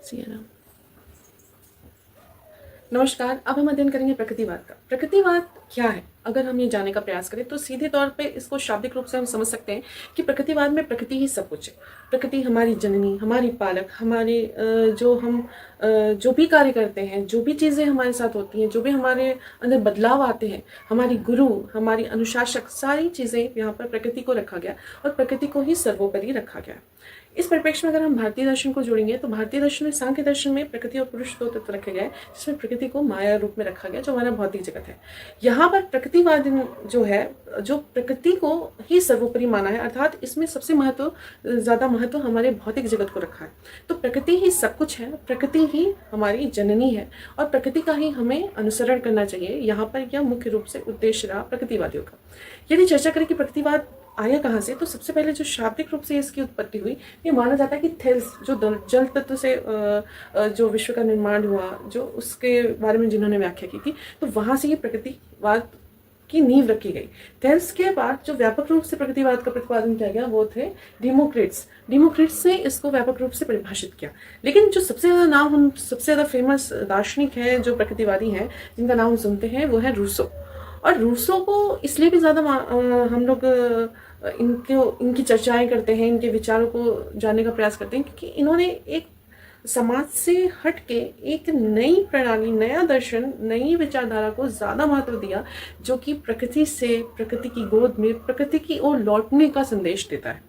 सिया राम। नमस्कार। अब हम अध्ययन करेंगे प्रकृतिवाद का। प्रकृतिवाद क्या है? अगर हम ये जानने का प्रयास करें तो सीधे तौर पे इसको शाब्दिक रूप से हम समझ सकते हैं कि प्रकृतिवाद में प्रकृति ही सब कुछ है। प्रकृति हमारी जननी, हमारी पालक, हमारे जो भी कार्य करते हैं, जो भी चीज़ें हमारे साथ होती हैं, जो भी हमारे अंदर बदलाव आते हैं, हमारी गुरु, हमारी अनुशासक, सारी चीज़ें यहाँ पर प्रकृति को रखा गया और प्रकृति को ही सर्वोपरि रखा गया। इस परिप्रेक्ष्य में अगर हम भारतीय दर्शन को जोड़ेंगे तो भारतीय दर्शन में, सांख्य दर्शन में प्रकृति और पुरुष दो तत्व रखे गए, जिसमें प्रकृति को माया रूप में रखा गया जो हमारा भौतिक जगत है। यहाँ पर प्रकृतिवाद जो है, जो प्रकृति को ही सर्वोपरि माना है, अर्थात इसमें सबसे ज़्यादा महत्व हमारे भौतिक जगत को रखा है। तो प्रकृति ही सब कुछ है, प्रकृति ही हमारी जननी है और प्रकृति का ही हमें अनुसरण करना चाहिए। यहाँ पर यह मुख्य रूप से उद्देश्य रहा प्रकृतिवादियों का। यदि चर्चा करें कि प्रकृतिवाद आया कहाँ से, तो सबसे पहले जो शाब्दिक रूप से इसकी उत्पत्ति हुई, ये माना जाता है कि थेल्स, जो जल तत्व से जो विश्व का निर्माण हुआ, जो उसके बारे में जिन्होंने व्याख्या की थी, तो वहाँ से ये प्रकृतिवाद की नींव रखी गई। थेल्स के बाद जो व्यापक रूप से प्रकृतिवाद का प्रतिपादन किया गया वो थे डेमोक्रिट्स ने इसको व्यापक रूप से परिभाषित किया। लेकिन जो सबसे ज़्यादा नाम, हम सबसे ज़्यादा फेमस दार्शनिक हैं जो प्रकृतिवादी हैं, जिनका नाम हम सुनते हैं, वो है रूसो। और रूसो को इसलिए भी ज़्यादा हम लोग इनकी चर्चाएं करते हैं, इनके विचारों को जानने का प्रयास करते हैं, क्योंकि इन्होंने एक समाज से हट के एक नई प्रणाली, नया दर्शन, नई विचारधारा को ज़्यादा महत्व दिया, जो कि प्रकृति से, प्रकृति की गोद में, प्रकृति की ओर लौटने का संदेश देता है।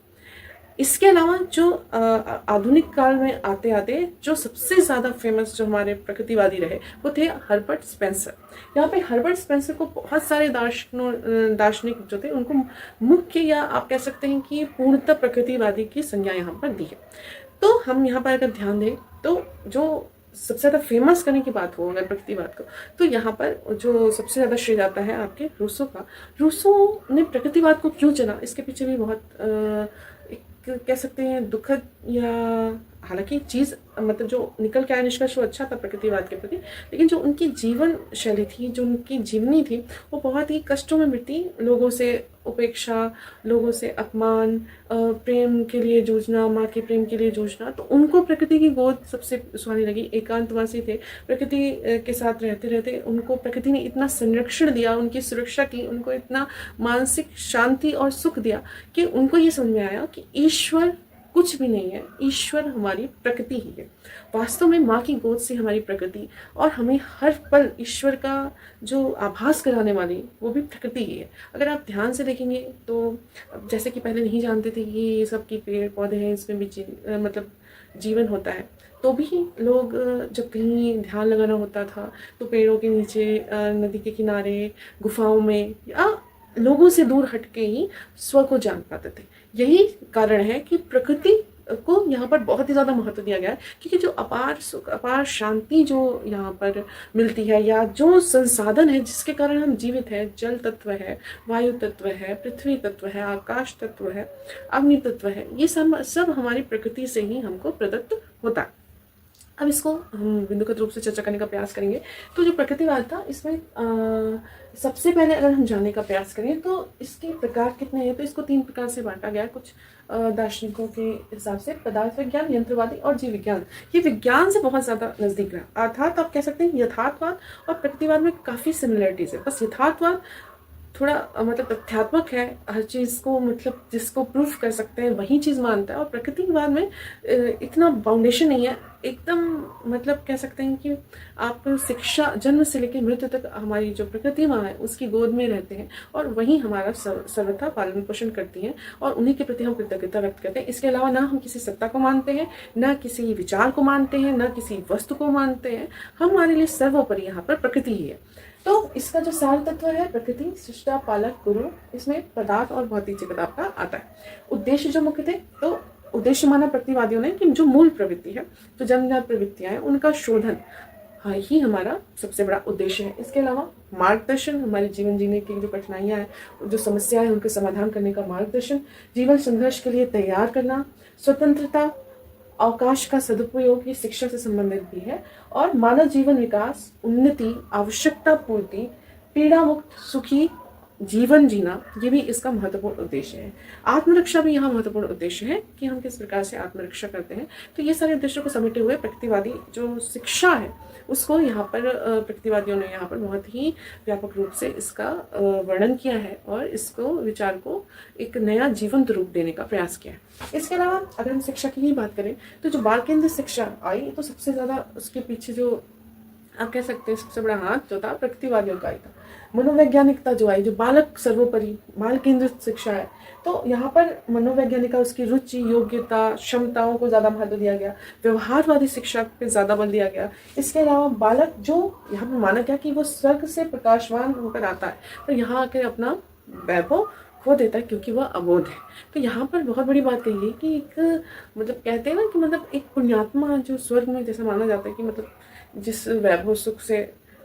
इसके अलावा जो आधुनिक काल में आते आते जो सबसे ज़्यादा फेमस जो हमारे प्रकृतिवादी रहे वो थे हर्बर्ट स्पेंसर। यहाँ पे हर्बर्ट स्पेंसर को बहुत सारे दार्शनिक जो थे उनको मुख्य, या आप कह सकते हैं कि पूर्णतः प्रकृतिवादी की संज्ञा यहाँ पर दी है। तो हम यहाँ पर अगर ध्यान दें तो जो सबसे ज़्यादा फेमस करने की बात हो अगर प्रकृतिवाद को, तो यहाँ पर जो सबसे ज़्यादा श्रेय जाता है आपके रूसो का। रूसो ने प्रकृतिवाद को क्यों चुना, इसके पीछे भी बहुत कह सकते हैं दुखद, या हालांकि चीज़ मतलब जो निकल के आया निष्कर्ष वो अच्छा था प्रकृतिवाद के प्रति, लेकिन जो उनकी जीवन शैली थी, जो उनकी जीवनी थी, वो बहुत ही कष्टों में बीती। लोगों से उपेक्षा, लोगों से अपमान, प्रेम के लिए जूझना, माँ के प्रेम के लिए जूझना। तो उनको प्रकृति की गोद सबसे सुहानी लगी। एकांतवासी थे, प्रकृति के साथ रहते रहते उनको प्रकृति ने इतना संरक्षण दिया, उनकी सुरक्षा की, उनको इतना मानसिक शांति और सुख दिया कि उनको ये समझ में आया कि ईश्वर कुछ भी नहीं है, ईश्वर हमारी प्रकृति ही है। वास्तव में माँ की गोद से हमारी प्रकृति, और हमें हर पल ईश्वर का जो आभास कराने वाली वो भी प्रकृति ही है। अगर आप ध्यान से देखेंगे तो जैसे कि पहले नहीं जानते थे कि ये सब की पेड़ पौधे हैं, इसमें भी मतलब जीवन होता है, तो भी लोग जब कहीं ध्यान लगाना होता था तो पेड़ों के नीचे, नदी के किनारे, गुफाओं में, या लोगों से दूर हटके ही स्व को जान पाते थे। यही कारण है कि प्रकृति को यहाँ पर बहुत ही ज़्यादा महत्व दिया गया है, क्योंकि जो अपार सुख, अपार शांति जो यहाँ पर मिलती है, या जो संसाधन है जिसके कारण हम जीवित हैं, जल तत्व है, वायु तत्व है, पृथ्वी तत्व है, आकाश तत्व है, अग्नि तत्व है, ये सब हमारी प्रकृति से ही हमको प्रदत्त होता है। अब इसको हम बिंदुगत रूप से चर्चा करने का प्रयास करेंगे। तो जो प्रकृतिवाद था, इसमें सबसे पहले अगर हम जानने का प्रयास करें तो इसके प्रकार कितने हैं, तो इसको 3 प्रकार से बांटा गया है कुछ दार्शनिकों के हिसाब से: पदार्थ विज्ञान, यंत्रवादी और जीव विज्ञान। ये विज्ञान से बहुत ज़्यादा नज़दीक रहा, अर्थात आप कह सकते हैं यथार्थवाद और प्रकृतिवाद में काफ़ी सिमिलरिटीज़ है। बस यथार्थवाद थोड़ा मतलब तथ्यात्मक है, हर चीज़ को मतलब जिसको प्रूफ कर सकते हैं वही चीज़ मानता है, और प्रकृतिवाद में इतना बाउंडेशन नहीं है, एकदम मतलब कह सकते हैं कि आप शिक्षा, जन्म से लेकर मृत्यु तक हमारी जो प्रकृति माँ है उसकी गोद में रहते हैं, और वही हमारा सर्वथा पालन पोषण करती हैं, और उन्हीं के प्रति हम कृतज्ञता व्यक्त करते हैं। इसके अलावा ना हम किसी सत्ता को मानते हैं, ना किसी विचार को मानते हैं, ना किसी वस्तु को मानते हैं। हमारे लिए सर्वोपरि यहाँ पर प्रकृति ही है। तो इसका जो सार तत्व है प्रकृति, सृष्टा, पालक, गुरु, इसमें पदार्थ और भौतिक जगत आपका आता है। उद्देश्य जो मुख्य थे, तो उद्देश्य माना प्रकृतिवादियों ने कि जो मूल प्रवृत्ति है, जो जन्मजात प्रवृत्तियां हैं, उनका शोधन ही हमारा सबसे बड़ा उद्देश्य है। इसके अलावा मार्गदर्शन, हमारे जीवन जीने की जो कठिनाइयां हैं, जो समस्याएं हैं, उनके समाधान करने का मार्गदर्शन, जीवन संघर्ष के लिए तैयार करना, स्वतंत्रता, अवकाश का सदुपयोग, ये शिक्षा से संबंधित भी है, और मानव जीवन विकास, उन्नति, आवश्यकता पूर्ति, पीड़ा मुक्त, सुखी जीवन जीना, ये भी इसका महत्वपूर्ण उद्देश्य है। आत्मरक्षा भी यहाँ महत्वपूर्ण उद्देश्य है कि हम किस प्रकार से आत्मरक्षा करते हैं। तो ये सारे उद्देश्यों को समेटे हुए प्रकृतिवादी जो शिक्षा है उसको यहाँ पर प्रकृतिवादियों ने यहाँ पर बहुत ही व्यापक रूप से इसका वर्णन किया है और इसको विचार को एक नया जीवंत रूप देने का प्रयास किया है। इसके अलावा अगर हम शिक्षा की ही बात करें तो जो बाल केंद्रित शिक्षा आई तो सबसे ज़्यादा उसके पीछे जो आप कह सकते हैं सबसे बड़ा हाथ जो था प्रकृतिवादियों का ही था। मनोवैज्ञानिकता जो आई, जो बालक सर्वोपरि बाल केंद्रित शिक्षा है, तो यहाँ पर मनोवैज्ञानिक का उसकी रुचि, योग्यता, क्षमताओं को ज़्यादा महत्व दिया गया। व्यवहारवादी शिक्षा पे ज़्यादा बल दिया गया। इसके अलावा बालक जो यहाँ पर माना गया कि वो स्वर्ग से प्रकाशवान होकर आता है पर यहाँ आकर अपना वैभव खो देता है क्योंकि वह अबोध है। तो यहाँ पर बहुत बड़ी बात कही है कि एक मतलब कहते हैं ना कि मतलब एक पुण्यात्मा जो स्वर्ग में जैसा माना जाता है कि मतलब जिस वैभव सुख से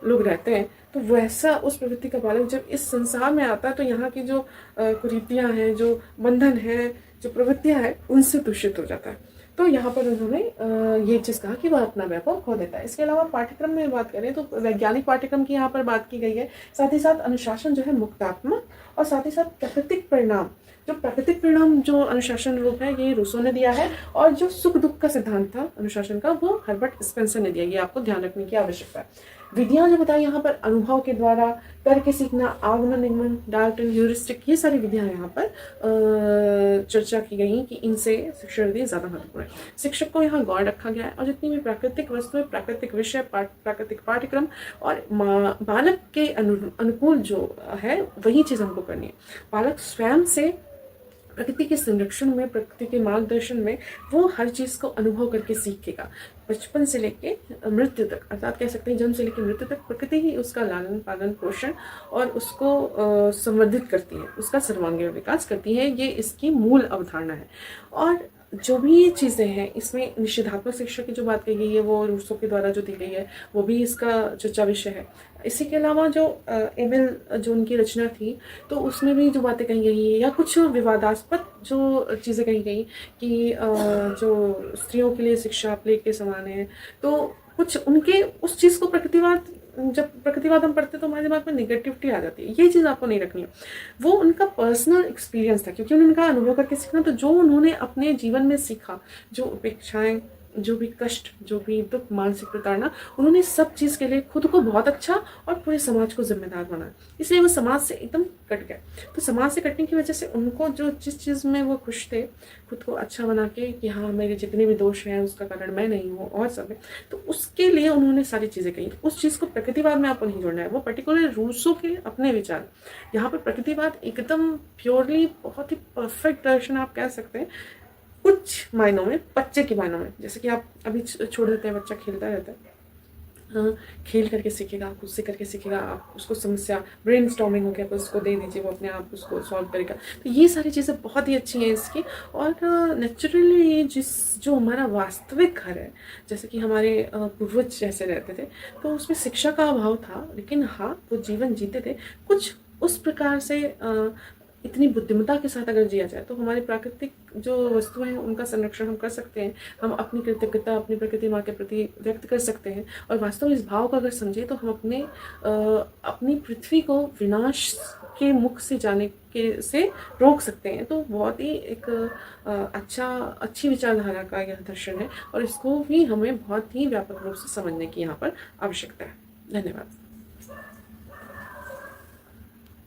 लोग रहते हैं, तो वैसा उस प्रवृत्ति का बालक जब इस संसार में आता है तो यहाँ की जो कुरीतियाँ हैं, जो बंधन है, जो प्रवृत्तियाँ हैं, उनसे दूषित हो जाता है। तो यहाँ पर उन्होंने ये चीज़ कहा कि वह अपना वैभव खो देता है। इसके अलावा पाठ्यक्रम में बात करें तो वैज्ञानिक पाठ्यक्रम की यहाँ पर बात की गई है। साथ ही साथ अनुशासन जो है मुक्तात्मक और साथ ही साथ प्राकृतिक परिणाम, जो प्राकृतिक परिणाम जो अनुशासन रूप है ये रूसो ने दिया है और जो सुख दुख का सिद्धांत था अनुशासन का वो हर्बर्ट स्पेंसर ने दिया। ये आपको ध्यान रखने की आवश्यकता है। विधियां जो बताई यहाँ पर अनुभव के द्वारा, करके सीखना, आगमन निगमन, डाल्टन, ह्यूरिस्टिक, ये सारी विधियां यहाँ पर चर्चा की गई कि इनसे शिक्षा विधि ज़्यादा महत्वपूर्ण है। शिक्षक को यहाँ गौर रखा गया है और जितनी भी प्राकृतिक वस्तुएं, प्राकृतिक विषय, प्राकृतिक पाठ्यक्रम और बालक के अनुकूल जो है वही चीज़ हमको करनी है। बालक स्वयं से प्रकृति के संरक्षण में, प्रकृति के मार्गदर्शन में वो हर चीज़ को अनुभव करके सीखेगा। बचपन से लेके मृत्यु तक, अर्थात कह सकते हैं जन्म से लेके मृत्यु तक प्रकृति ही उसका लालन पालन पोषण और उसको संवर्धित करती है, उसका सर्वांगीण विकास करती है। ये इसकी मूल अवधारणा है। और जो भी ये चीज़ें हैं इसमें निषेधात्मक शिक्षा की जो बात कही गई है वो रूसो के द्वारा जो दी गई है वो भी इसका चर्चा विषय है। इसी के अलावा जो एमिल जो उनकी रचना थी तो उसमें भी जो बातें कही गई है या कुछ विवादास्पद जो चीज़ें कही गई कि जो स्त्रियों के लिए शिक्षा प्लेग के समान है, तो कुछ उनके उस चीज़ को प्रकृतिवाद, जब प्रकृतिवाद हम पढ़ते तो हमारे दिमाग में नेगेटिविटी आ जाती है। ये चीज़ आपको नहीं रखनी है। वो उनका पर्सनल एक्सपीरियंस था क्योंकि उन्होंने कहा अनुभव करके सीखना, तो जो उन्होंने अपने जीवन में सीखा, जो उपेक्षाएं, जो भी कष्ट, जो भी दुख, मानसिक प्रताड़ना, उन्होंने सब चीज़ के लिए खुद को बहुत अच्छा और पूरे समाज को जिम्मेदार बनाया। इसलिए वो समाज से एकदम कट गए। तो समाज से कटने की वजह से उनको जो जिस चीज़ में वो खुश थे, खुद को अच्छा बना के कि हाँ मेरे जितने भी दोष हैं उसका कारण मैं नहीं हूँ और सब है, तो उसके लिए उन्होंने सारी चीज़ें कही। उस चीज़ को प्रकृतिवाद में आपको नहीं जोड़ना है। वो पर्टिकुलर रूसो के अपने विचार, यहाँ पर प्रकृतिवाद एकदम प्योरली बहुत ही परफेक्ट दर्शन आप कह सकते हैं कुछ मायनों में, बच्चे के मायनों में। जैसे कि आप अभी छोड़ देते हैं, बच्चा खेलता रहता है, खेल करके सीखेगा, खुद से करके सीखेगा। आप उसको समस्या, ब्रेन स्टॉर्मिंग हो गया तो उसको दे दीजिए, वो अपने आप उसको सॉल्व करेगा। तो ये सारी चीज़ें बहुत ही अच्छी हैं इसकी। और नेचुरली ये जो हमारा वास्तविक घर है, जैसे कि हमारे पूर्वज जैसे रहते थे, तो उसमें शिक्षा का अभाव था, लेकिन हाँ वो जीवन जीते थे कुछ उस प्रकार से। इतनी बुद्धिमत्ता के साथ अगर जिया जाए तो हमारी प्राकृतिक जो वस्तुएं हैं उनका संरक्षण हम कर सकते हैं। हम अपनी कृतज्ञता अपनी प्रकृति माँ के प्रति व्यक्त कर सकते हैं और वास्तव में इस भाव को अगर समझे तो हम अपनी पृथ्वी को विनाश के मुख से जाने के से रोक सकते हैं। तो बहुत ही एक अच्छी विचारधारा का यह दर्शन है और इसको भी हमें बहुत ही व्यापक रूप से समझने की यहाँ पर आवश्यकता है। धन्यवाद।